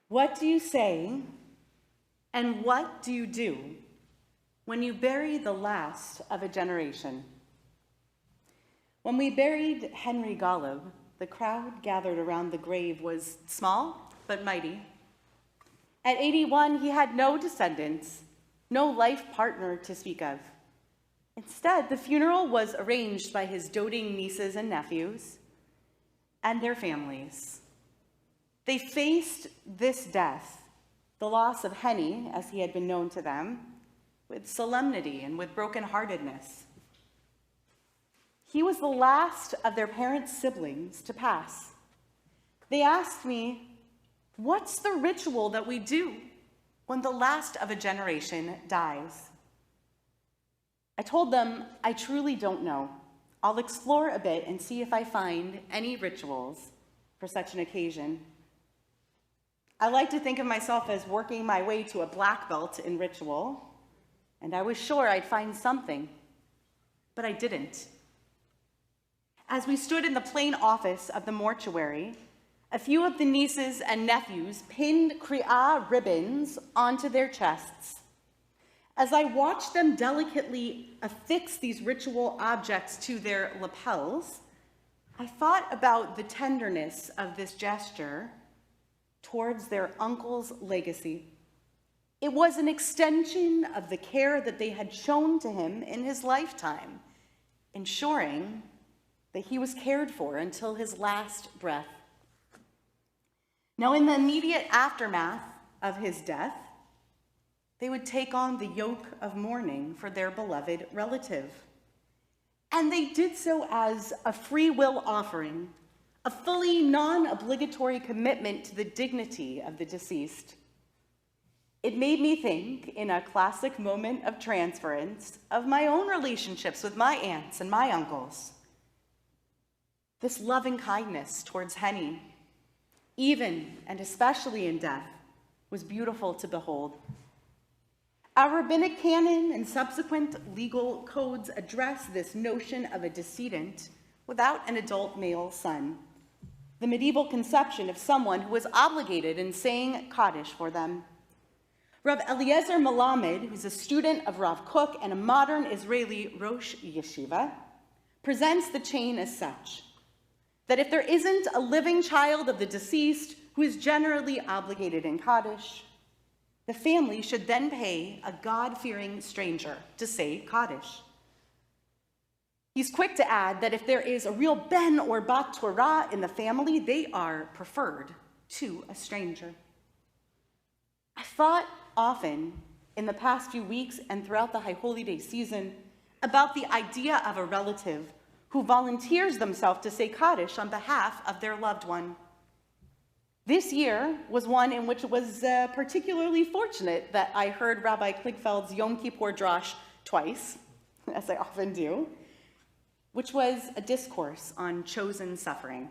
What do you say and what do you do when you bury the last of a generation? When we buried Henry Golub, the crowd gathered around the grave was small but mighty. At 81, he had no descendants, no life partner to speak of. Instead, the funeral was arranged by his doting nieces and nephews and their families. They faced this death, the loss of Henny, as he had been known to them, with solemnity and with brokenheartedness. He was the last of their parents' siblings to pass. They asked me, "What's the ritual that we do when the last of a generation dies?" I told them, I truly don't know. I'll explore a bit and see if I find any rituals for such an occasion. I like to think of myself as working my way to a black belt in ritual, and I was sure I'd find something, but I didn't. As we stood in the plain office of the mortuary, a few of the nieces and nephews pinned kri'ah ribbons onto their chests. As I watched them delicately affix these ritual objects to their lapels, I thought about the tenderness of this gesture towards their uncle's legacy. It was an extension of the care that they had shown to him in his lifetime, ensuring that he was cared for until his last breath. Now, in the immediate aftermath of his death, they would take on the yoke of mourning for their beloved relative. And they did so as a free will offering, a fully non-obligatory commitment to the dignity of the deceased. It made me think, in a classic moment of transference, of my own relationships with my aunts and my uncles. This loving kindness towards Henny, even and especially in death, was beautiful to behold. Our rabbinic canon and subsequent legal codes address this notion of a decedent without an adult male son, the medieval conception of someone who was obligated in saying Kaddish for them. Rav Eliezer Melamed, who's a student of Rav Kook and a modern Israeli Rosh Yeshiva, presents the chain as such, that if there isn't a living child of the deceased who is generally obligated in Kaddish, the family should then pay a God-fearing stranger to say Kaddish. He's quick to add that if there is a real ben or bat Torah in the family, they are preferred to a stranger. I thought often in the past few weeks and throughout the High Holy Day season about the idea of a relative who volunteers themselves to say Kaddish on behalf of their loved one. This year was one in which it was particularly fortunate that I heard Rabbi Kligfeld's Yom Kippur Drash twice, as I often do, which was a discourse on chosen suffering.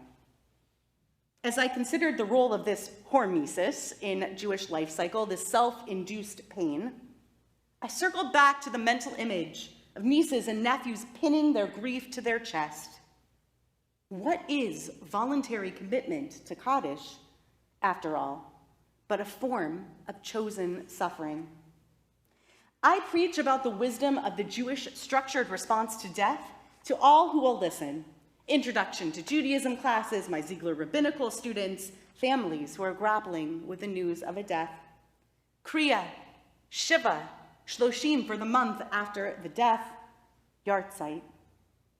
As I considered the role of this hormesis in Jewish life cycle, this self-induced pain, I circled back to the mental image of nieces and nephews pinning their grief to their chest. What is voluntary commitment to Kaddish, after all, but a form of chosen suffering? I preach about the wisdom of the Jewish structured response to death to all who will listen. Introduction to Judaism classes, my Ziegler rabbinical students, families who are grappling with the news of a death. Kriya, Shiva, Shloshim for the month after the death, Yartzeit.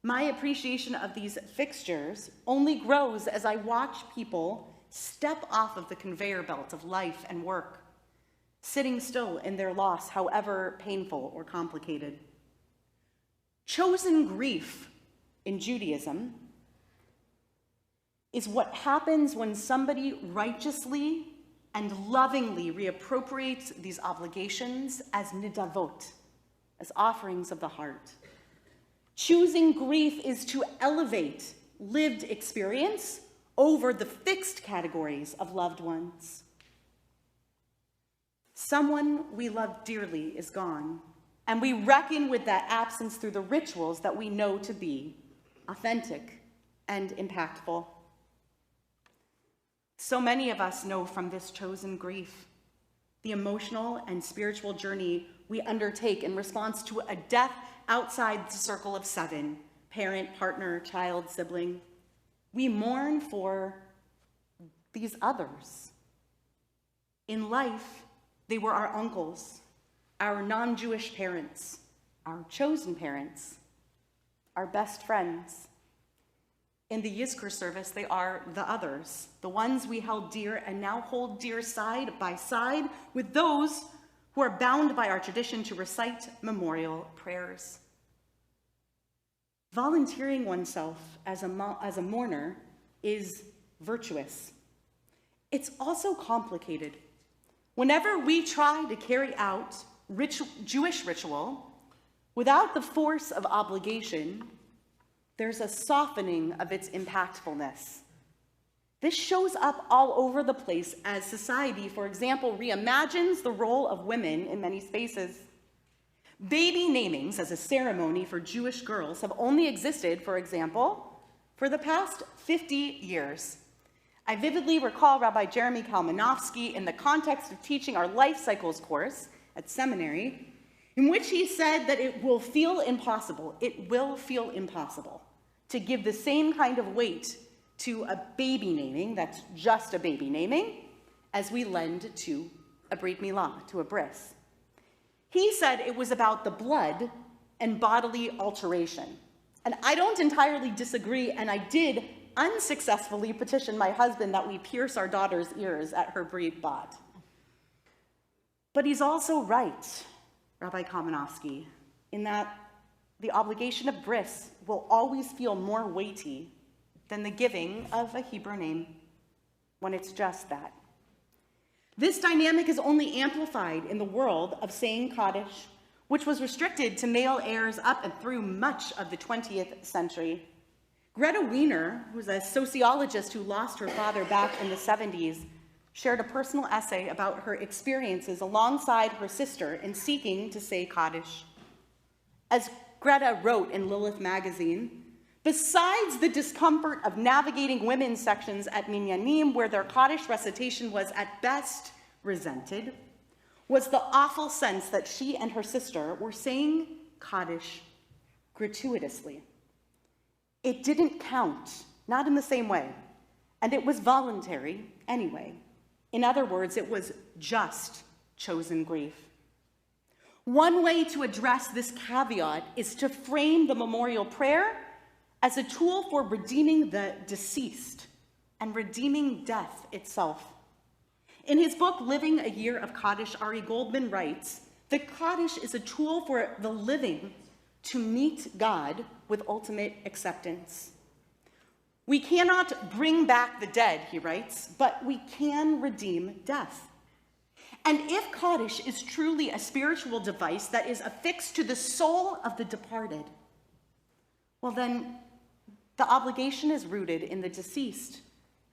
My appreciation of these fixtures only grows as I watch people step off of the conveyor belt of life and work, sitting still in their loss, however painful or complicated. Chosen grief in Judaism is what happens when somebody righteously and lovingly reappropriates these obligations as nidavot, as offerings of the heart. Choosing grief is to elevate lived experience over the fixed categories of loved ones. Someone we love dearly is gone, and we reckon with that absence through the rituals that we know to be authentic and impactful. So many of us know from this chosen grief the emotional and spiritual journey we undertake in response to a death outside the circle of seven, parent, partner, child, sibling. We mourn for these others. In life, they were our uncles, our non-Jewish parents, our chosen parents, our best friends. In the Yizkor service, they are the others, the ones we held dear and now hold dear side by side with those who are bound by our tradition to recite memorial prayers. Volunteering oneself as a mourner is virtuous. It's also complicated. Whenever we try to carry out Jewish ritual without the force of obligation, there's a softening of its impactfulness. This shows up all over the place as society, for example, reimagines the role of women in many spaces. Baby namings as a ceremony for Jewish girls have only existed, for example, for the past 50 years. I vividly recall Rabbi Jeremy Kalmanovsky in the context of teaching our life cycles course at seminary, in which he said that it will feel impossible to give the same kind of weight to a baby naming, that's just a baby naming, as we lend to a brit milah, to a bris. He said it was about the blood and bodily alteration. And I don't entirely disagree, and I did unsuccessfully petition my husband that we pierce our daughter's ears at her brit bat. But he's also right, Rabbi Kamenofsky, in that the obligation of bris will always feel more weighty than the giving of a Hebrew name when it's just that. This dynamic is only amplified in the world of saying Kaddish, which was restricted to male heirs up and through much of the 20th century. Greta Wiener, who's a sociologist who lost her father back in the 70s, shared a personal essay about her experiences alongside her sister in seeking to say Kaddish. As Greta wrote in Lilith magazine, besides the discomfort of navigating women's sections at Minyanim, where their Kaddish recitation was at best resented, was the awful sense that she and her sister were saying Kaddish gratuitously. It didn't count, not in the same way, and it was voluntary anyway. In other words, it was just chosen grief. One way to address this caveat is to frame the memorial prayer as a tool for redeeming the deceased and redeeming death itself. In his book, Living a Year of Kaddish, Ari Goldman writes that Kaddish is a tool for the living to meet God with ultimate acceptance. We cannot bring back the dead, he writes, but we can redeem death. And if Kaddish is truly a spiritual device that is affixed to the soul of the departed, well then, the obligation is rooted in the deceased,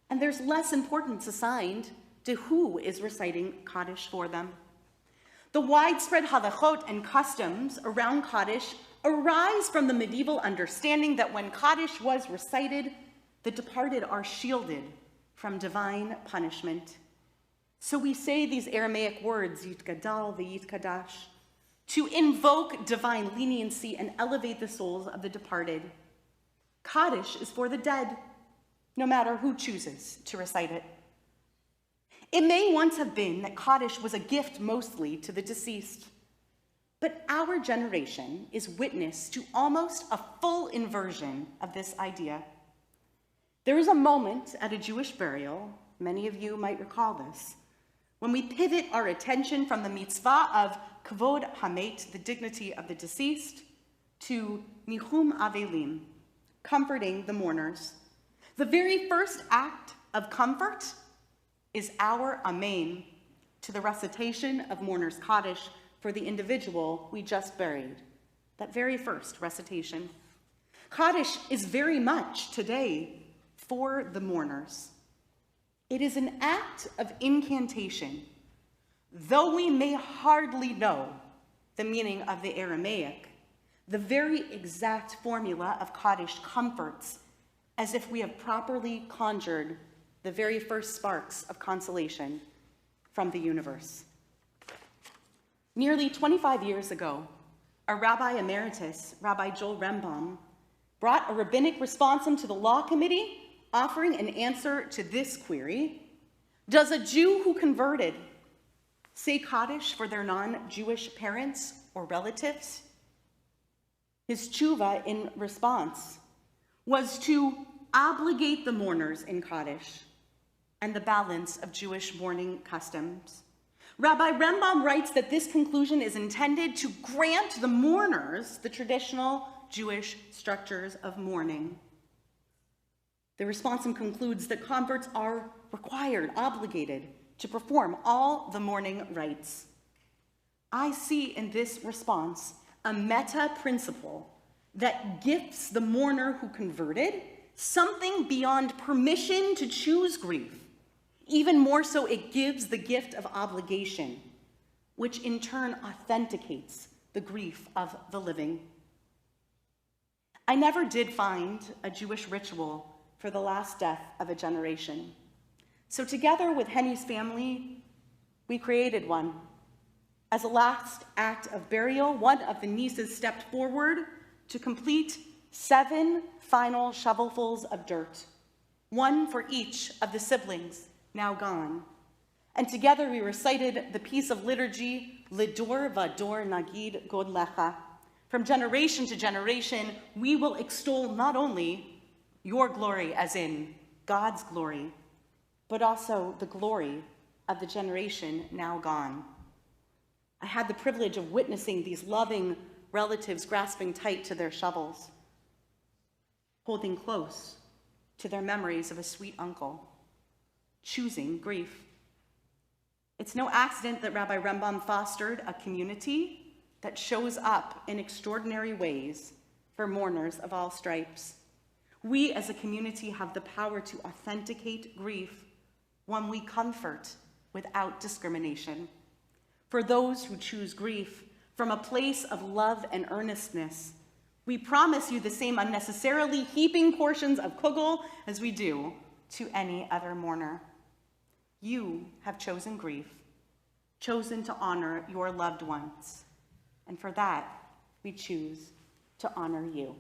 and there's less importance assigned to who is reciting Kaddish for them. The widespread halachot and customs around Kaddish arise from the medieval understanding that when Kaddish was recited, the departed are shielded from divine punishment. So we say these Aramaic words, Yitgadal v'Yitkadash, to invoke divine leniency and elevate the souls of the departed. Kaddish is for the dead, no matter who chooses to recite it. It may once have been that Kaddish was a gift mostly to the deceased, but our generation is witness to almost a full inversion of this idea. There is a moment at a Jewish burial, many of you might recall this, when we pivot our attention from the mitzvah of kavod hamet, the dignity of the deceased, to nichum avelim, comforting the mourners. The very first act of comfort is our amen to the recitation of mourner's Kaddish for the individual we just buried. That very first recitation. Kaddish is very much today for the mourners. It is an act of incantation, though we may hardly know the meaning of the Aramaic. The very exact formula of Kaddish comforts as if we have properly conjured the very first sparks of consolation from the universe. Nearly 25 years ago, a Rabbi Emeritus, Rabbi Joel Rembam, brought a rabbinic responsum to the law committee offering an answer to this query: does a Jew who converted say Kaddish for their non-Jewish parents or relatives? His tshuva in response was to obligate the mourners in Kaddish and the balance of Jewish mourning customs. Rabbi Rembam writes that this conclusion is intended to grant the mourners the traditional Jewish structures of mourning. The responsum concludes that converts are required, obligated, to perform all the mourning rites. I see in this response a meta principle that gifts the mourner who converted something beyond permission to choose grief. Even more so, it gives the gift of obligation, which in turn authenticates the grief of the living. I never did find a Jewish ritual for the last death of a generation. So together with Henny's family, we created one. As a last act of burial, one of the nieces stepped forward to complete 7 final shovelfuls of dirt, one for each of the siblings now gone. And together we recited the piece of liturgy, Lidor Vador Nagid Godlecha. From generation to generation, we will extol not only your glory, as in God's glory, but also the glory of the generation now gone. I had the privilege of witnessing these loving relatives grasping tight to their shovels, holding close to their memories of a sweet uncle, choosing grief. It's no accident that Rabbi Rembam fostered a community that shows up in extraordinary ways for mourners of all stripes. We as a community have the power to authenticate grief when we comfort without discrimination. For those who choose grief from a place of love and earnestness, we promise you the same unnecessarily heaping portions of kugel as we do to any other mourner. You have chosen grief, chosen to honor your loved ones, and for that, we choose to honor you.